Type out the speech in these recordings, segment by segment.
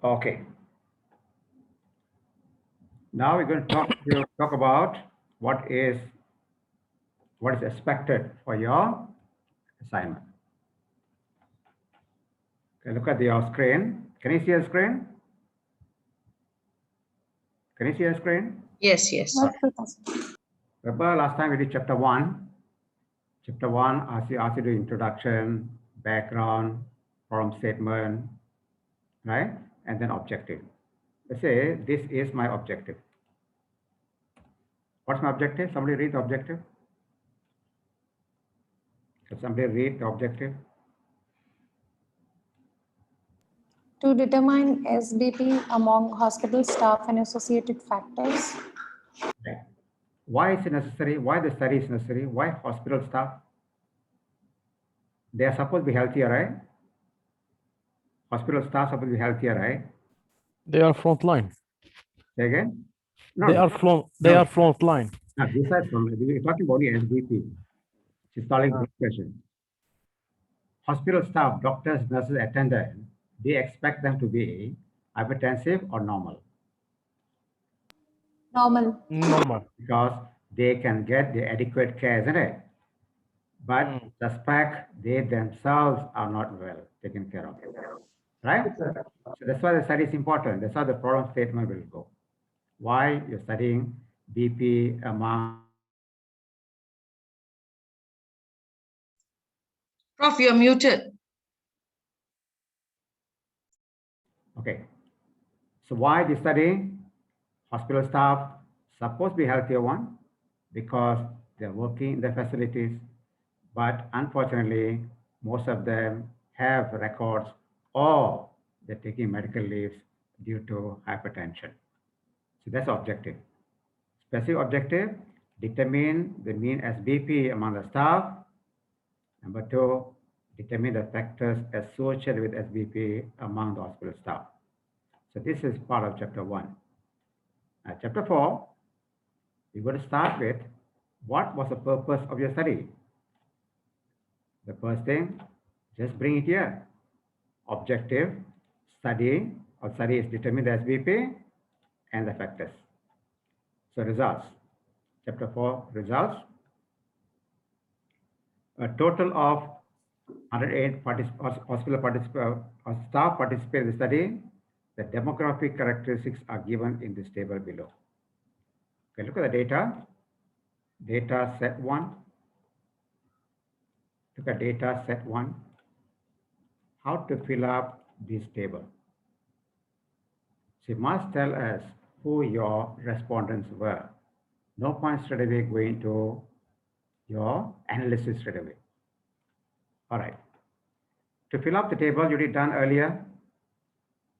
Okay. Now we're going to talk about what is expected for your assignment. Okay, look at your screen. Can you see a screen? Can you see a screen? Yes, yes. Remember last time we did chapter 1. Chapter 1 asked you to do introduction, background, problem statement, right? And then objective. Let's say this is my objective. What's my objective? Somebody read the objective. Can somebody read the objective? To determine SBP among hospital staff and associated factors. Right. Why is it necessary? Why the study is necessary? Why hospital staff? They are supposed to be healthier, right? Hospital staff supposed to be healthier, right? They are front line. Say again? No, They are front line. no, besides from we're talking about the SBP, systolic blood pressure. Hospital staff, doctors, nurses, attendants, they expect them to be hypertensive or normal Normal. because they can get the adequate care, isn't it? But suspect they themselves are not well taken care of, right? So that's why the study is important. That's how the problem statement will go. Why you're studying BP among. Prof, you're muted. Okay. So why the study? Hospital staff supposed to be healthier one because they're working in the facilities, but unfortunately, most of them have records or they're taking medical leaves due to hypertension. So that's the objective. Specific objective, determine the mean SBP among the staff. Number 2, determine the factors associated with SBP among the hospital staff. So this is part of chapter 1. Chapter 4, we're going to start with what was the purpose of your study. The first thing, just bring it here. Objective, study is determine the SBP and the factors. So results, chapter 4, results. A total of 108 hospital staff participate in the study. The demographic characteristics are given in this table below. Okay, look at the data. Data set 1. Look at data set 1. How to fill up this table. So you must tell us who your respondents were. No point straight away going to your analysis straight away. All right. To fill up the table you did done earlier,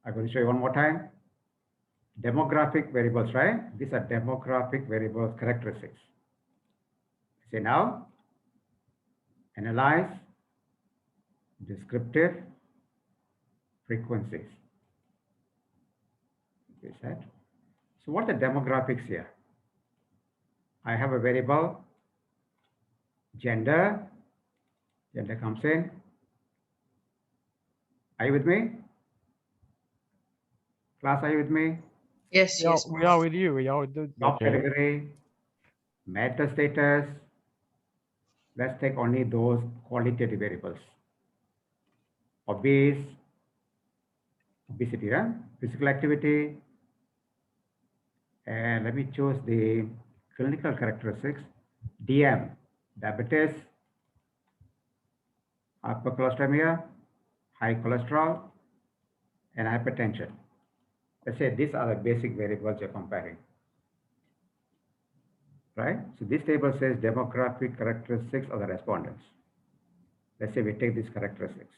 I'm going to show you one more time. Demographic variables, right? These are demographic variables characteristics. Say now, analyze, descriptive, frequencies. Okay, set. So what are the demographics here? I have a variable, gender. Gender comes in. Are you with me? Class, are you with me? Yes, yes. We are with you. We are with the Job category, marital status. Let's take only those qualitative variables. Obesity, right? Physical activity. And let me choose the clinical characteristics. DM, diabetes, hypercholesteremia, high cholesterol, and hypertension. Let's say these are the basic variables you're comparing. Right? So this table says demographic characteristics of the respondents. Let's say we take these characteristics.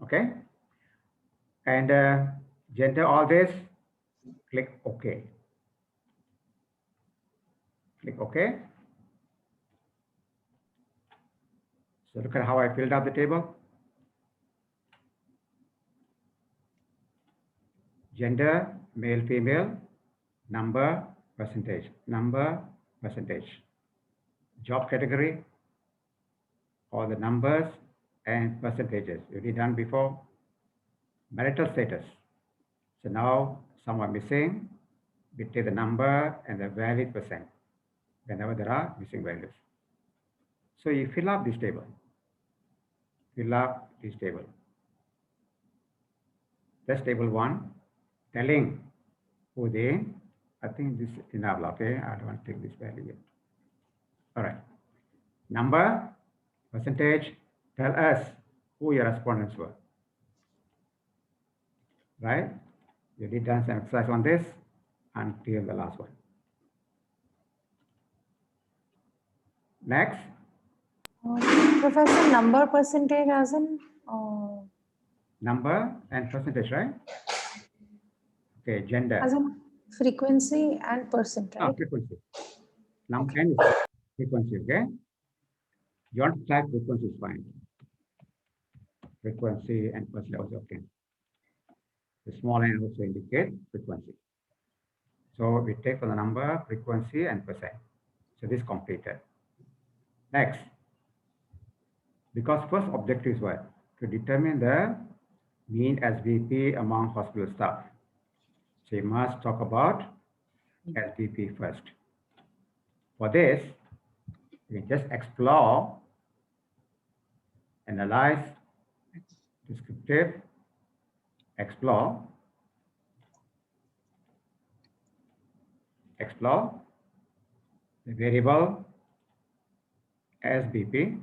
Okay? And gender, all this, click OK. Click OK. So look at how I filled out the table. Gender, male, female, number, percentage, number, percentage. Job category, all the numbers and percentages. You did done before. marital status. So now some are missing. We take the number and the valid percent whenever there are missing values. So you fill up this table. Fill up this table. That's table 1, telling who they, I think this is enough, okay? I don't want to take this value yet. All right. Number, percentage, tell us who your respondents were. Right? You did done some exercise on this until the last one. Next, Professor, number percentage as in number and percentage, right? Okay, gender. as in frequency and percent, No, right? frequency. Number n is frequency, okay? You want to type frequency is fine. Frequency and percent also okay. The small n also indicate frequency. So we take for the number, frequency, and percent. So this completed. Next, because first objective is what? To determine the mean SBP among hospital staff. So you must talk about SBP first. For this, you can just explore, analyze, descriptive, explore, the variable SBP,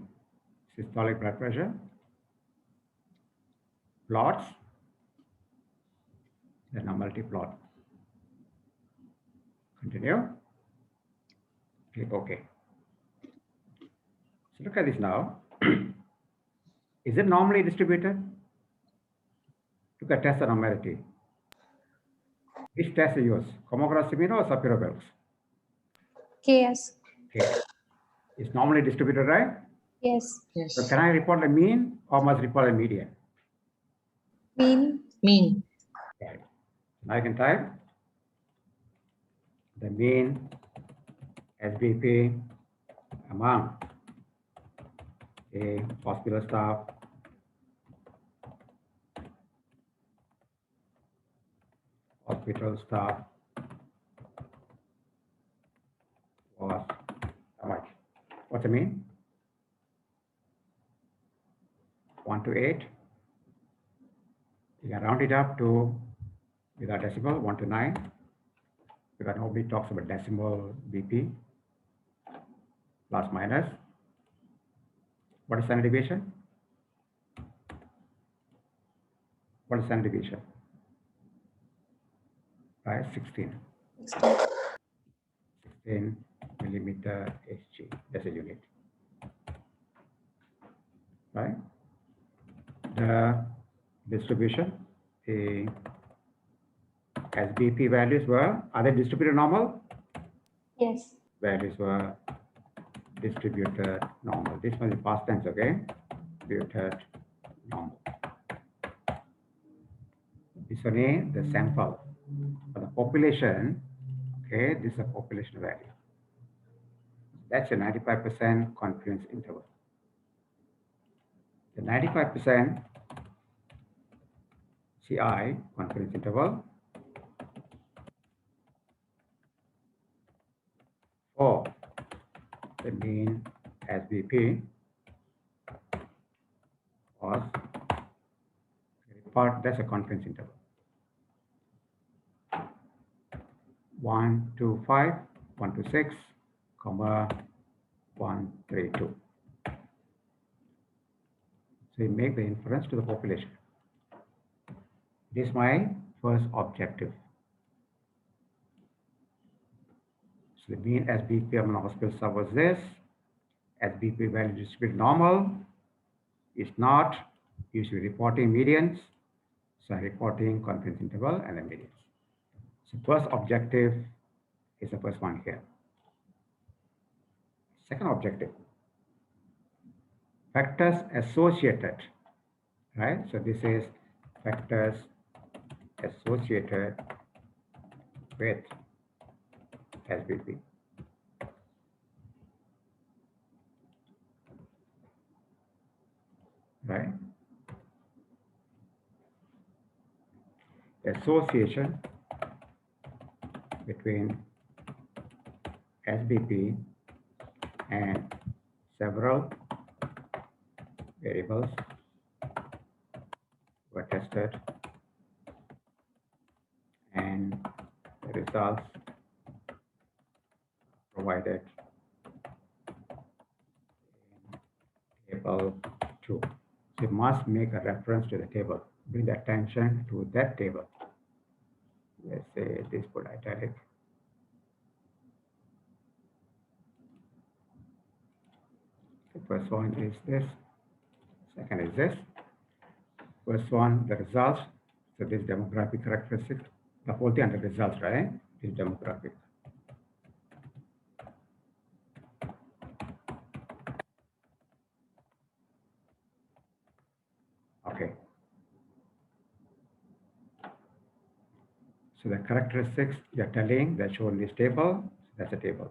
systolic blood pressure, plots, the normality plot. Continue. Click OK. So look at this now. Is it normally distributed? Look at test normality. Which test you use? Comograph Semino or Shapiro Wilks? KS. Okay. It's normally distributed, right? Yes. Yes. So can I report the mean or must report the median? Mean. Mean. Okay. Now I can type the mean SBP among a hospital staff was how much? What's the mean? 1 to 8. You can round it up to, without decimal, 1 to 9. Because nobody talks about decimal BP. Plus minus. What is standard deviation? What is standard deviation? Right, 16. 16 millimeter Hg. That's a unit. Right? The distribution, the SBP values were, are they distributed normal? Yes. Values were distributed normal. This one is past tense, okay? Distributed normal. This one is the sample. For the population, okay, this is a population value. That's a 95% confidence interval. The 95% CI confidence interval for the mean SBP was part, that's a confidence interval. 1 to 5, 1 to 6, comma 1, 3, 2. So you make the inference to the population. This is my first objective. So the mean SBP among hospital staff was this. SBP value distributed normal. Is not usually reporting medians. So reporting confidence interval and the medians. So first objective is the first one here. Second objective, factors associated, right? So this is factors associated with SBP. Right? association between SBP and several variables were tested and the results provided in table 2. So you must make a reference to the table. Bring the attention to that table. Let's say this put italic. The first one is this. Second is this. First one, the results. So this demographic characteristics. The whole thing under results, right? Is demographic. Okay. So the characteristics you're telling that shown in this table, that's a table.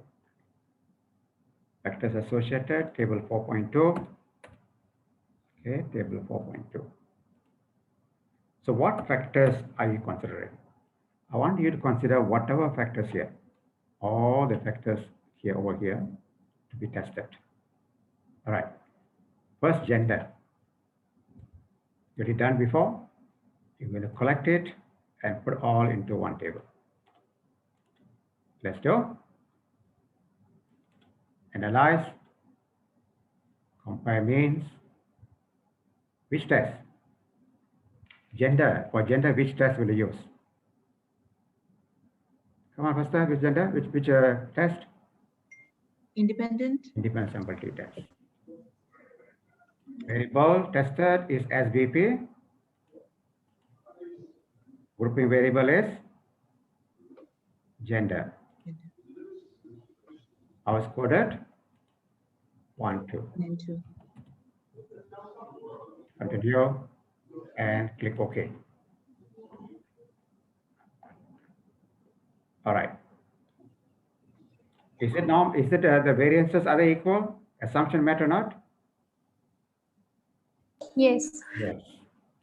Factors associated, table 4.2. Okay, table 4.2. So what factors are you considering? I want you to consider whatever factors here, all the factors here over here to be tested. All right. First, gender. You already done before. You're going to collect it and put all into one table. Let's do. Analyze. Compare means. Which test? Gender. For gender, which test will you use? Come on, first which gender? Which test? Independent. Independent sample t-test. Variable tested is SBP. Grouping variable is gender. Ours coded 1, 2. And 2. Continue and click OK. All right. Is it the variances are they equal? Assumption met or not? Yes. Yes.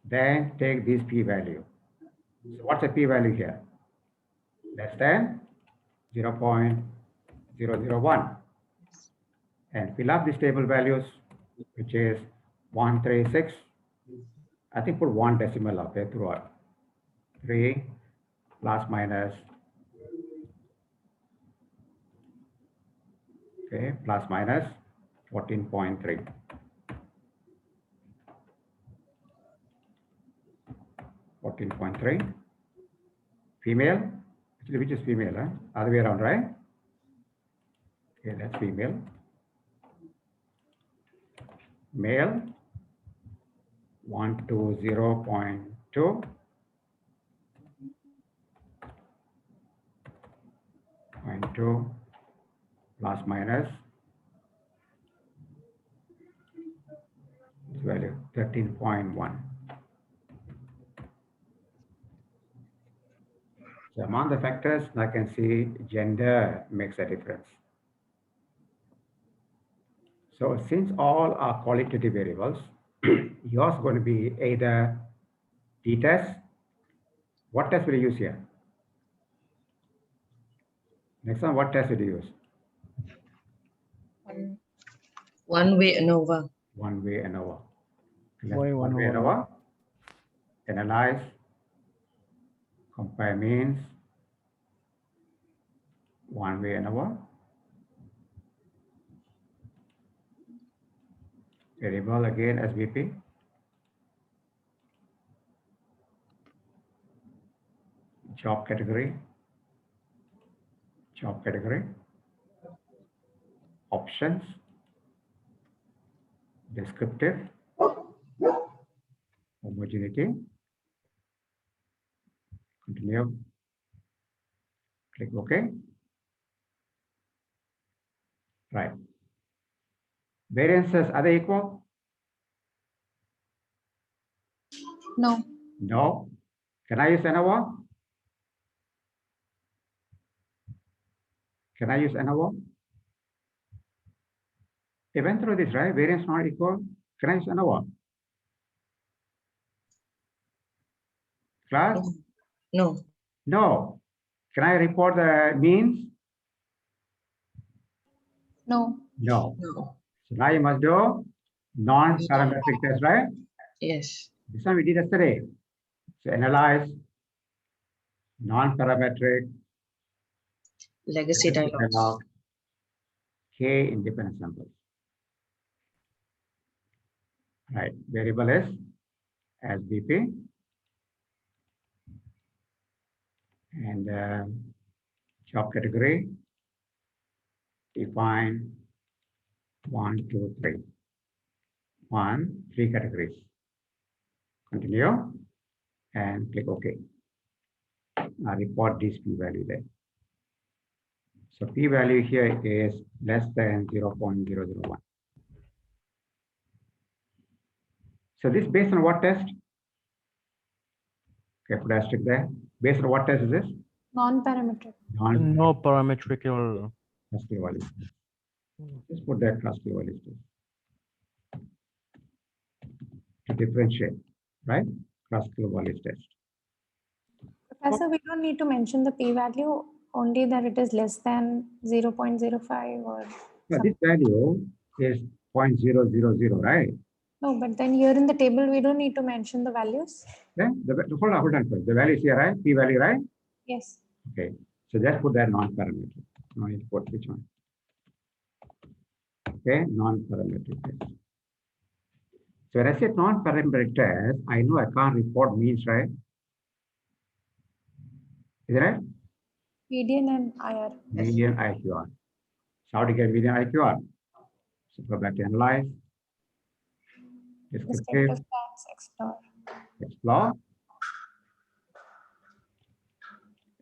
Then take this p-value. So what's the p-value here? Less than 0.001. And fill up these table values, which is 136. I think put 1 decimal up there throughout. 3 plus minus. Okay, plus minus 14.3. 14.3. Female, actually, which is female, huh? Other way around, right? Okay, that's female. Male, 120.2. 0.2 plus minus this value 13.1. So among the factors, I can see gender makes a difference. So since all are qualitative variables, yours is going to be either t-test. What test will you use here? Next one, what test will you use? One-way ANOVA. One-way ANOVA. Why One-way ANOVA. Analyze. Compare means. One-way ANOVA. Variable again SBP. Job category. Job category. Options. Descriptive. Homogeneity. Continue. Click OK. Right. Variances, are they equal? No. No. Can I use ANOVA? Can I use ANOVA? They went through this, right? Variance not equal. Can I use ANOVA? Class? No. No. Can I report the means? No. No. No. So now you must do non-parametric test, right? Yes. This one we did yesterday. So analyze non-parametric Legacy dialogues. dialog, K independent samples. Right. Variable is SBP. And job category, define 1, 2, 3. 3 categories. Continue and click OK. Now report this p-value there. So p-value here is less than 0.001. So this based on what test? Okay, put asterisk there. Based on what test is this? Non-parametric. No parametrical. Classical value. Just put that classical value to differentiate, right? Classical value test. Professor, we don't need to mention the p-value, only that it is less than 0.05 or Now, something. this value is 0.000, right? No, but then here in the table, we don't need to mention the values. Then hold on first. The value is here, right? P value, right? Yes. Okay. So just put that non-parametric. Now you put which one? Okay, non-parametric test. So when I say non-parametric test, I know I can't report means, right? Is it right? Median and IR. Median IQR. So how to get median IQR? So go back to analyze. Descriptive, Descriptive stats, explore. explore,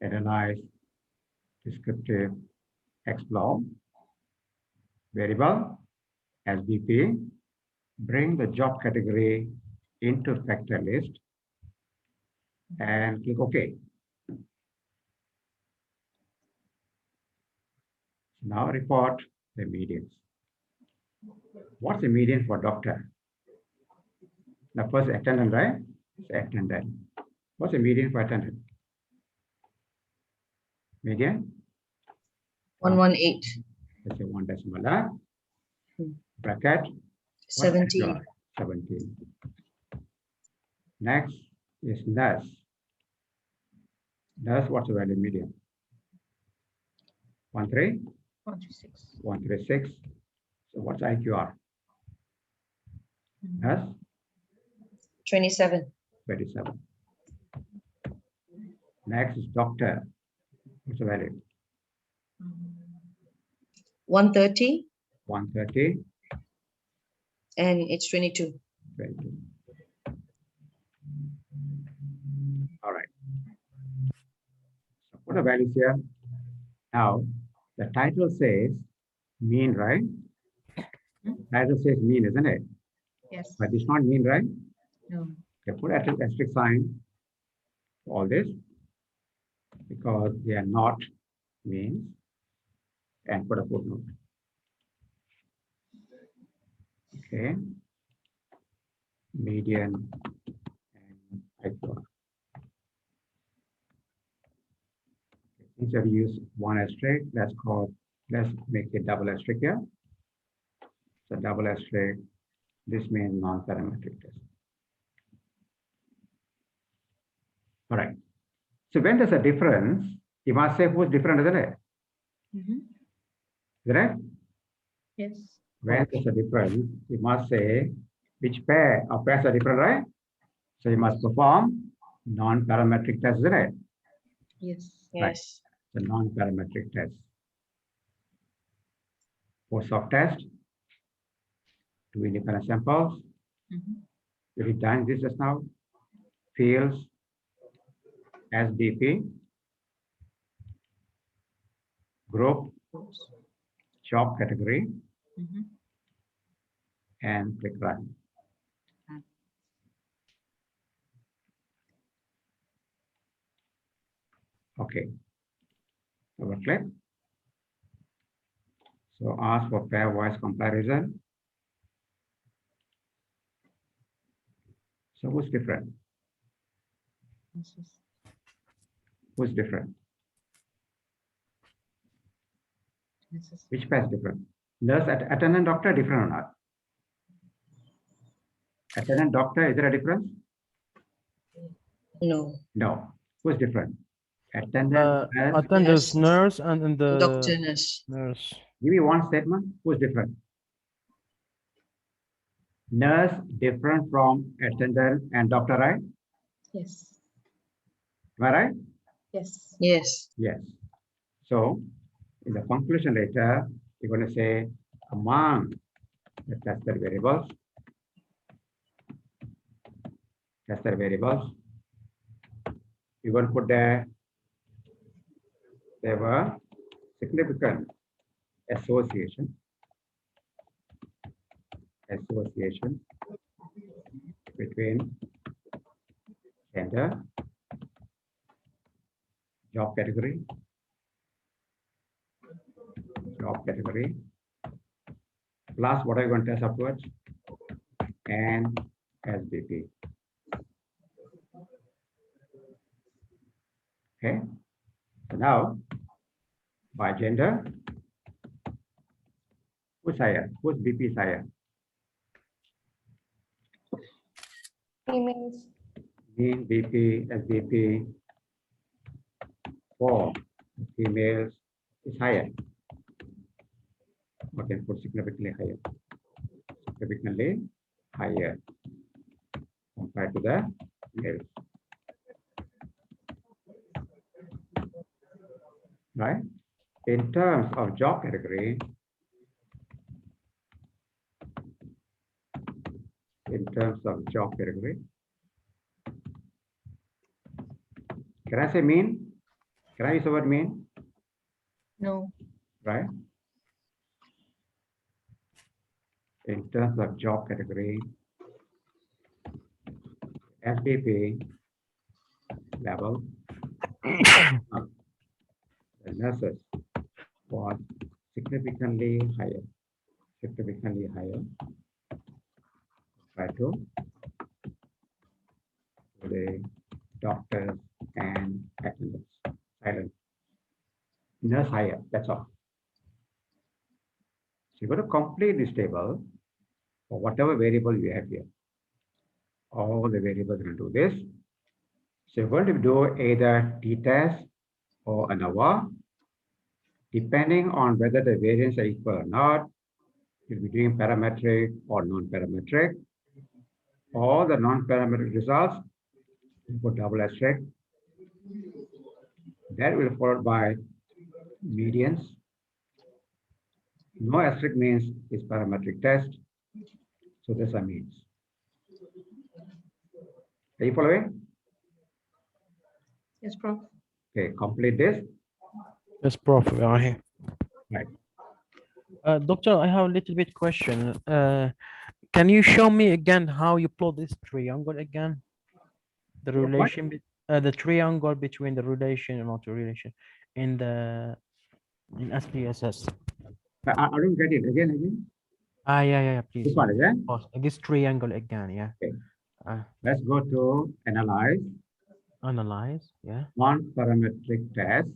analyze, descriptive, explore, variable, SBP, bring the job category into factor list and click OK. Now report the medians. What's the median for doctor? The first attendant, right? It's attendant. What's the median for attendant? Median? 118. Let's say 1 decimal. Huh? Hmm. Bracket? 17. 17. Next is nurse. Nurse, what's the value median? 13? 136. 136. So what's IQR? Nurse? 27. 27. Next is doctor. What's the value? 130. 130. And it's 22. 22. All right. So put the values here. Now, the title says mean, right? Title says mean, isn't it? Yes. But it's not mean, right? No. Okay, put asterisk sign for all this because they are not means, and put a footnote. Okay. Median and IQR. Instead of use one asterisk, let's make it double asterisk here. So double asterisk, this means non-parametric test. All right. So when there's a difference, you must say who's different, isn't it? Is it right? Yes. When there's a difference, you must say which pair of pairs are different, right? So you must perform non-parametric test, isn't it? Yes. Right. Yes. The non-parametric test. Post of test, 2 independent samples. We've done this just now. Fields, SBP, group, job category, and click run. Okay. Double click. So ask for pairwise comparison. So who's different? Who's different? Yes. Which pair is different? Nurse, attendant, doctor, different or not? Attendant, doctor, is there a difference? No. No. Who's different? Attendant, nurse. Attendance, Nurse. nurse, and the Doctor, nurse. nurse. Give me one statement. Who's different? Nurse different from attendant and doctor, right? Yes. Am I right? Yes. Yes. Yes. So in the conclusion later, you're going to say among the tested variables, you're going to put there were significant association between gender, job category, plus what are you going to test afterwards, and SBP. Okay, so now by gender, who's higher? Whose BP is higher? Females. Mean BP, SBP for females is higher. Okay, put significantly higher. Significantly higher compared to the males. Right? In terms of job category, can I say mean? Can I use the word mean? No. Right? In terms of job category, SBP level, the nurses was significantly higher compared to the doctors and attendants. Silent. Nurse higher, that's all. So you're going to complete this table for whatever variable you have here. All the variables are going to do this. So you're going to do either t-test or ANOVA, depending on whether the variance are equal or not. You'll be doing parametric or non-parametric. All the non-parametric results, you put double asterisk. That will be followed by medians. No asterisk means it's parametric test. So this are means. Are you following? Yes, Prof. Okay, complete this. Yes, prof. We are here. Right. Doctor, I have a little bit question. Can you show me again how you plot this triangle again? The What? relation, the triangle between the relation and not relation in the in SPSS. I don't get it. Again. Yeah, please. This one again. This triangle again, yeah. Okay. Let's go to analyze. Analyze, yeah. Non-parametric test.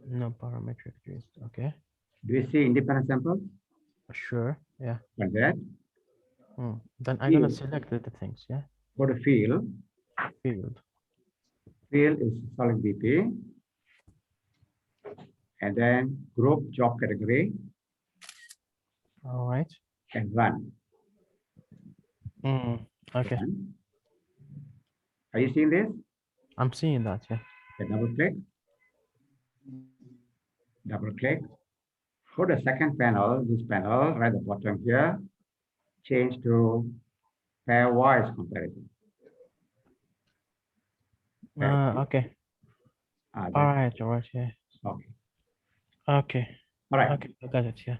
No parametric test, okay. Do you see independent samples? Sure, yeah. Like that. Then I'm gonna Field. select the things, yeah. Go to field. Field. Field is solid BP. And then group job category All right. and run. Okay. Run. Are you seeing this? I'm seeing that, yeah. Okay, double click. Double click. For the second panel, this panel, right at the bottom here, change to pairwise comparison. Okay. All right, yeah. Okay. Okay. All right. Okay, I got it, yeah.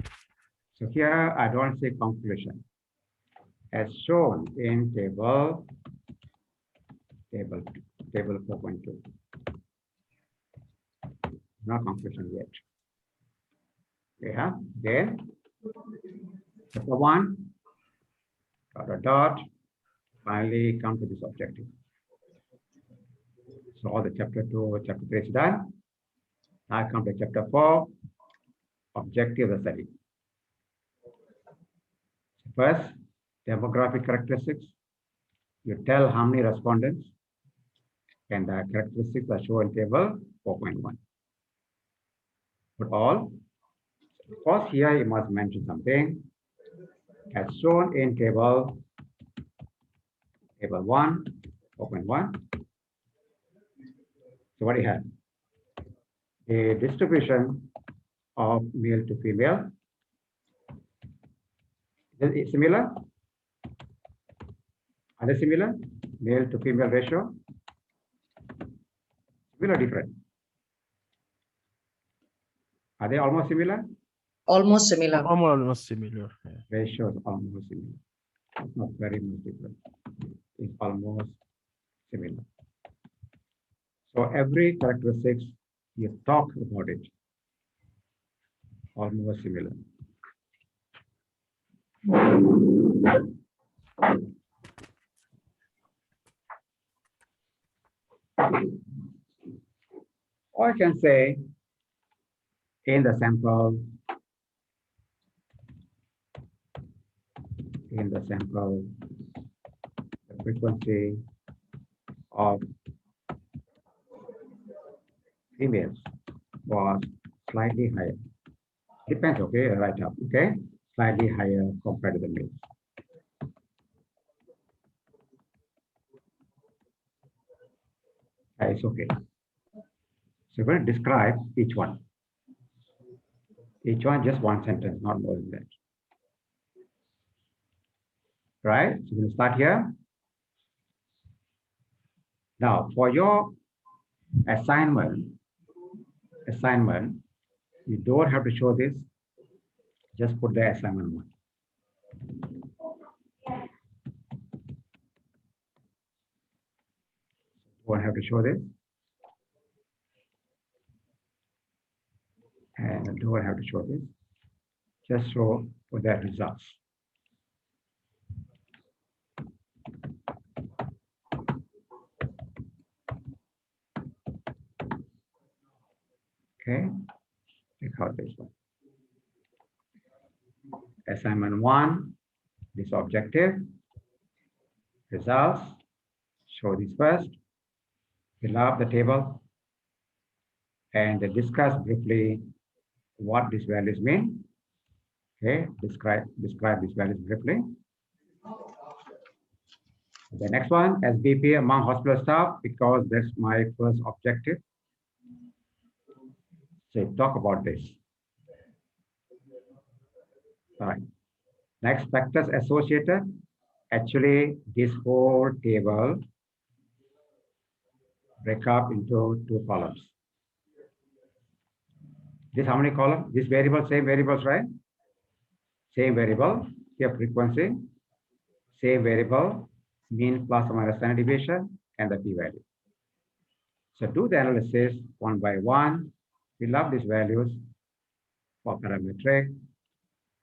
So here I don't see conclusion. As shown in table 4.2. No conclusion yet. Yeah, then chapter 1, dot, finally come to this objective. So all the chapter 2, chapter 3 is done. Now I come to chapter 4, objective of the study. First, demographic characteristics. You tell how many respondents, and the characteristics are shown in table 4.1. Put all. Of course, here you must mention something as shown in table 1, 4.1. So what do you have? A distribution of male to female. Is it similar? Are they similar? Male to female ratio? Similar or different? Are they almost similar? Almost similar. Almost similar. Yeah. Ratios almost similar. It's not very much different. It's almost similar. So every characteristics you talk about it. Almost similar. Or I can say in the sample, the frequency of females was slightly higher. Depends, okay, right up, okay? Slightly higher compared to the males. It's okay. So we're going to describe each one. Each one just one sentence, not more than that. Right? So we're going to start here. Now, for your assignment, you don't have to show this. Just put the assignment one. Don't have to show this. And don't have to show this. Just show for that results. Okay, check out this one. Assignment 1, this objective, results, show this first, fill up the table, and discuss briefly what these values mean. Okay, describe these values briefly. The next one, SBP among hospital staff, because that's my first objective. So talk about this. All right. Next, factors associated. Actually, this whole table break up into 2 columns. This how many columns? This variable, same variables, right? Same variable, here frequency, same variable, mean plus or minus standard deviation, and the p-value. So do the analysis one by one. Fill up these values for parametric.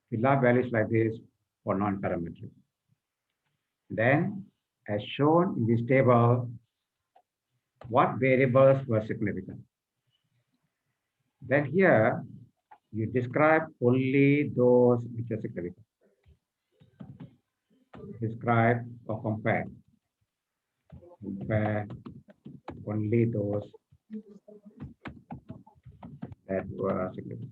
Fill up values like this for non-parametric. Then, as shown in this table, what variables were significant? Then here, you describe only those which are significant. Describe or compare. Compare only those that were significant.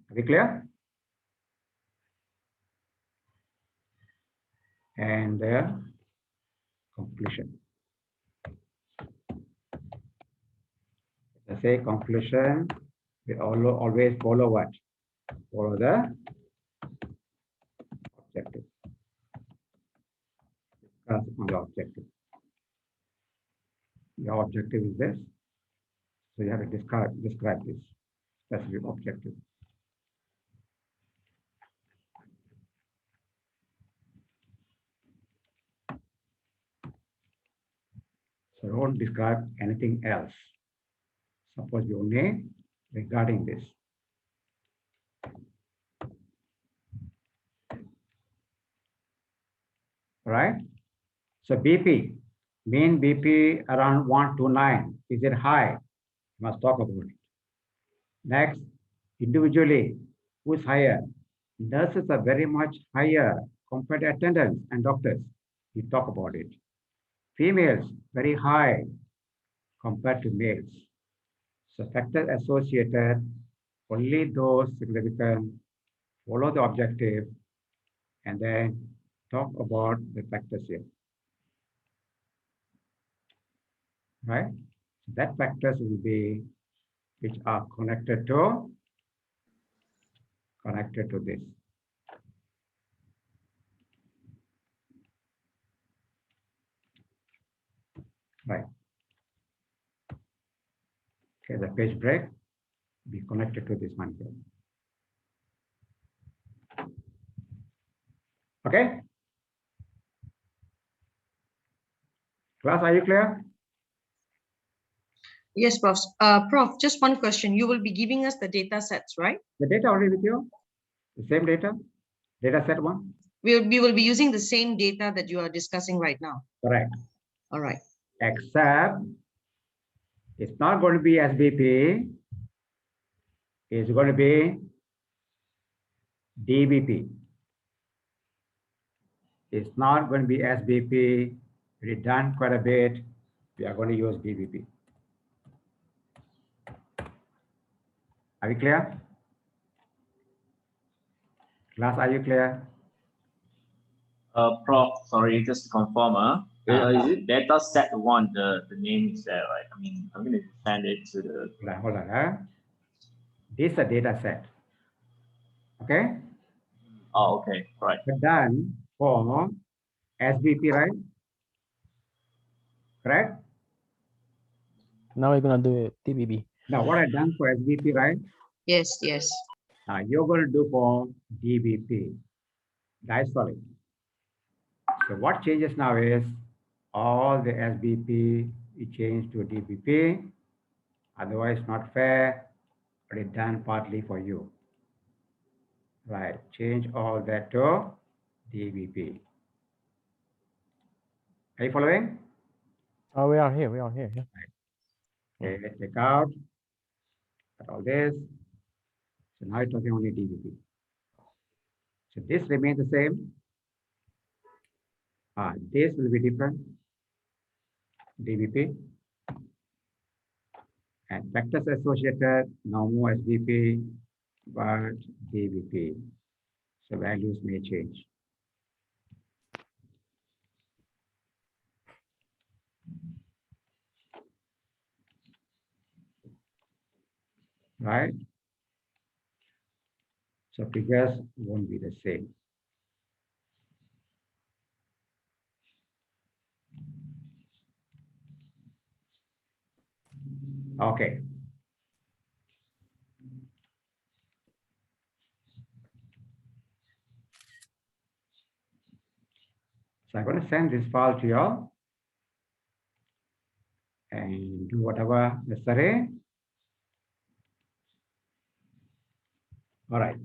Are we clear? And the conclusion. I say conclusion, we always follow what? Follow the objective. Discuss on the objective. Your objective is this. So you have to describe this specific objective. So don't describe anything else. Suppose your name regarding this. right? So BP, mean BP around 129. Is it high? Must talk about it. Next, individually, who's higher? Nurses are very much higher compared to attendants and doctors. We talk about it. Females, very high compared to males. So factors associated, only those significant, follow the objective, and then talk about the factors here. Right? That factors will be which are connected to this. Right. Okay, the page break be connected to this one here. Okay. Class, are you clear? Yes, Prof. Prof, just one question. You will be giving us the data sets, right? The data already with you? The same data? Data set one? We will be using the same data that you are discussing right now. Correct. All right. Except it's not going to be SBP. It's going to be DBP. It's not going to be SBP. We've done quite a bit. We are going to use DBP. Are we clear? Class, are you clear? Prof, sorry, just to confirm, is it data set one, the name is there, right? I mean, I'm going to send it to the... Hold on. This is a data set. Okay? Oh, okay, right. We're done for SBP, right? Correct? Now we're gonna do TBB. Now, what I've done for SBP, right? Yes, yes. Now, you're going to do for DBP, diastolic. So what changes now is all the SBP, we change to DBP. Otherwise, not fair, but it's done partly for you. Right, change all that to DBP. Are you following? Oh, we are here. Yeah. Okay, let's take out all this. So now it's talking only DBP. So this remains the same. This will be different. DBP. And factors associated, no more SBP, but DBP. So values may change. Right? So figures won't be the same. Okay. So I'm going to send this file to you all and do whatever necessary. All right.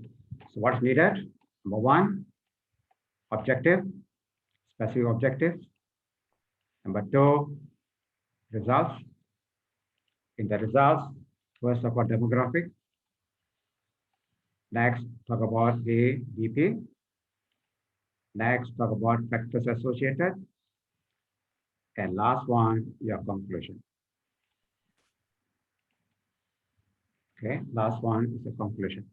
So what's needed? Number one, objective, specific objectives. Number two, results. In the results, first talk about demographic. Next, talk about the BP. Next, talk about factors associated. And last one, your conclusion. Okay, last one is the conclusion.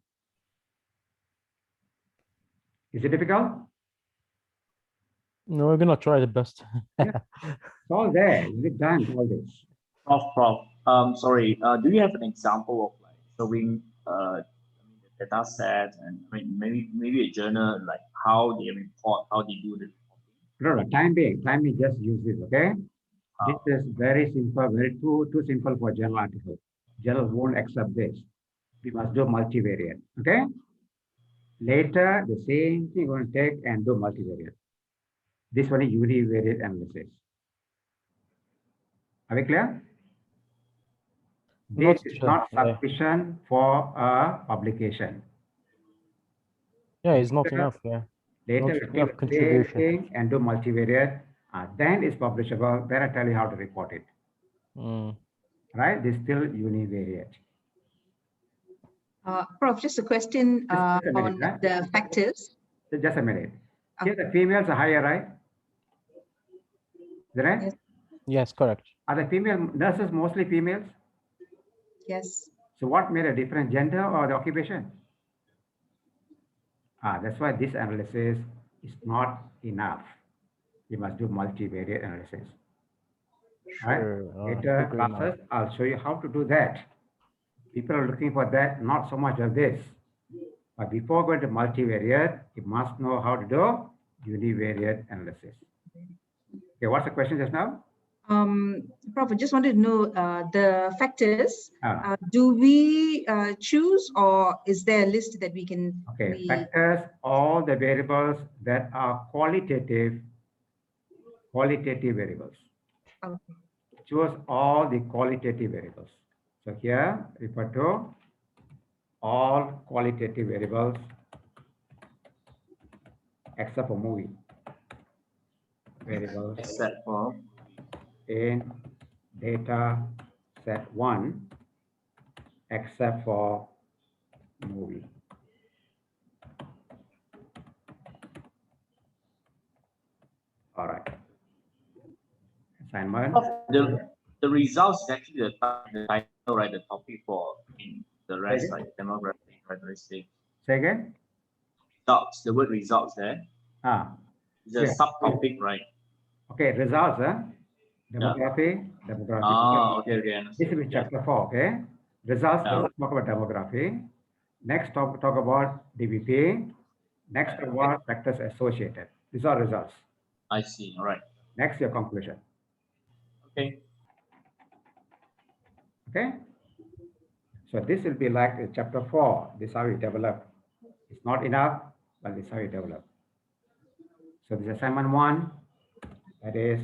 Is it difficult? No, we're gonna try the best. It's all there. We've done all this. Prof, sorry, do you have an example of like showing the data set and maybe a journal, like how they report, how they do the reporting? No, time being just use this, okay? This is very simple, too simple for journal article. Journal won't accept this. We must do multivariate, okay? Later, the same thing we're going to take and do multivariate. This one is univariate analysis. Are we clear? This is not sufficient for a publication. Yeah, it's not enough. Yeah. Later, Not we enough take the same contribution. thing and do multivariate. Then it's publishable. Then I tell you how to report it. Mm. Right? This is still univariate. Prof, just a question Just a minute, on huh? the factors. Just a minute. Here the females are higher, right? Is that right? Yes. Yes, correct. Are the female nurses mostly females? Yes. So what made a difference, gender or the occupation? That's why this analysis is not enough. You must do multivariate analysis. Right? Sure. Later agree now. classes, I'll show you how to do that. People are looking for that, not so much of this. But before going to multivariate, you must know how to do univariate analysis. Okay, what's the question just now? Prof, I just wanted to know the factors. Ah. Do we choose, or is there a list that we can? Okay, factors, all the variables that are qualitative variables. Okay. Choose all the qualitative variables. So here, refer to all qualitative variables except for movie variables Except for in data set 1 except for movie. All right. Assignment. the results is actually the title, right? The topic for the rest, Okay. like demographic characteristics. Say again? Results, the word results there. It's a Yeah. subtopic, right? Okay, results, demography. Okay, okay. This will be chapter 4, okay? Results, Yeah. talk about demography. Next, talk about DBP. Next, talk about factors associated. These are results. I see. All right. Next, your conclusion. Okay. Okay? So this will be like chapter 4. This is how you develop. It's not enough, but this is how you develop. So this is assignment 1, that is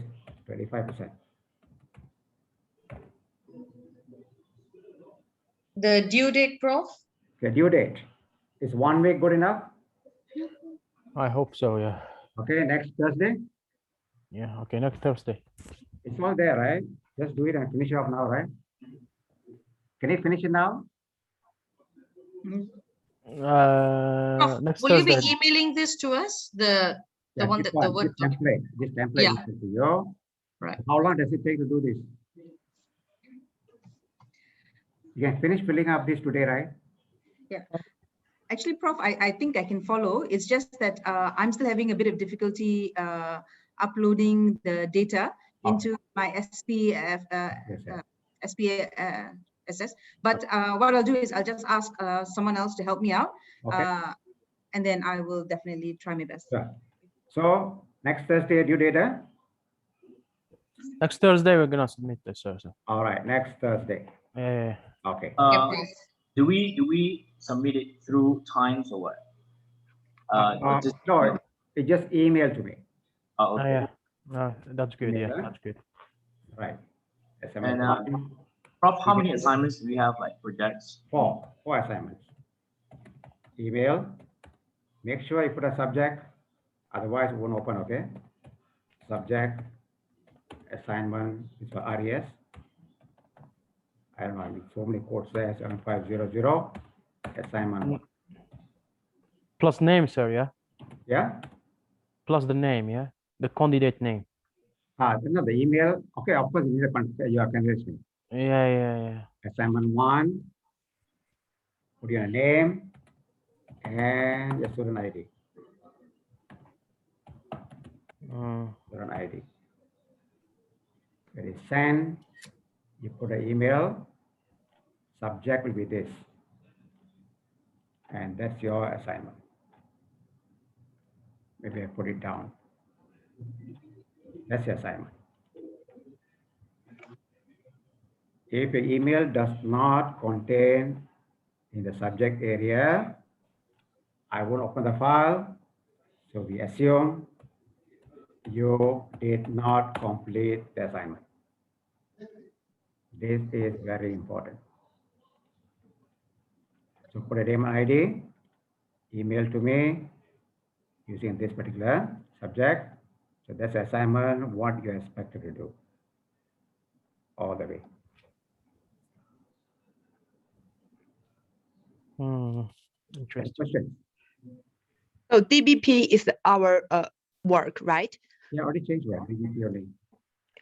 25%. The due date, Prof? The due date. Is 1 week good enough? I hope so. Yeah. Okay, next Thursday. Yeah. Okay. Next Thursday. It's all there, right? Just do it and finish it off now, right? Can you finish it now? Next Will you be Thursday. emailing this to us? The one that the word this template. This template Yeah. is to you. Right. How long does it take to do this? You can finish filling up this today, right? Actually, Prof, I think I can follow. It's just that I'm still having a bit of difficulty uploading the data into my SPF, SPSS. But what I'll do is I'll just ask someone else to help me out. Okay. And then I will definitely try my best. Sure. So next Thursday due data. Next Thursday we're gonna submit this. So. All right, next Thursday. Yeah. Okay. Yeah, Prof. Do we submit it through Times or what? Just, No, it just email to me. okay. Yeah. No, that's good. Yeah, Yeah. that's good. Right. And SMS Prof, how many assignments do we have, like projects? 4 assignments. Email. Make sure you put a subject, otherwise it won't open, okay? Subject, assignment is for RES. I don't know, I mean, so many codes there, 7500, assignment 1. Plus name, sir. Yeah. Yeah? Plus the name. Yeah. The candidate name. No, the email. Okay, of course, you need your candidate name. Yeah. Assignment 1, put your name and your student ID. Student ID. When you send, you put an email, subject will be this. And that's your assignment. Maybe I put it down. That's your assignment. If your email does not contain in the subject area, I won't open the file. So we assume you did not complete the assignment. This is very important. So put a name and ID, email to me. using this particular subject. So that's assignment, what you're expected to do all the way. Hmm. Any Interesting. questions? So DBP is our work, right? Yeah, already changed that. DBP only.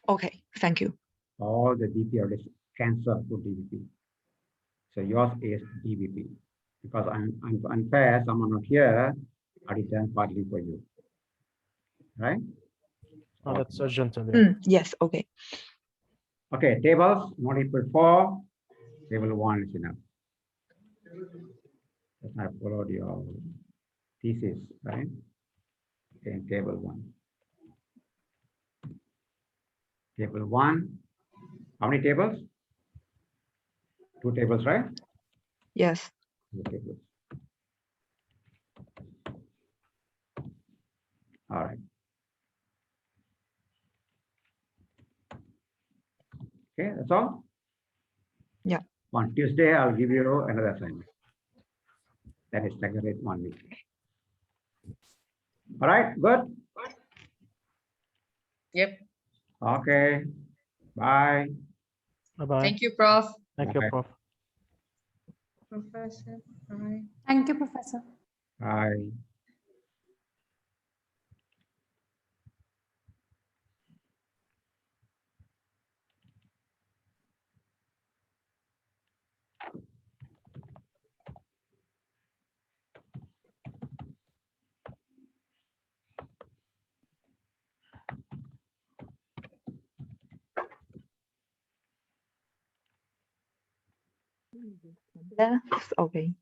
Okay, thank you. All the DP already cancelled to DBP. So yours is DBP. Because I'm unfair, someone not here, already done partly for you. Right? Oh, that's urgent today. Yes, okay. Okay, tables, multiple 4, table 1 is enough. Just I followed your thesis, right? Okay, table 1. Table 1, how many tables? 2 tables, right? Yes. 2 tables. All right. Okay, that's all? Yeah. On Tuesday, I'll give you another assignment. That is staggered 1 week. All right, good? Yep. Okay, bye. Bye-bye. Thank you, Prof. Thank you, Bye. Prof. Professor. Bye. Thank you, Professor. Bye. That's okay.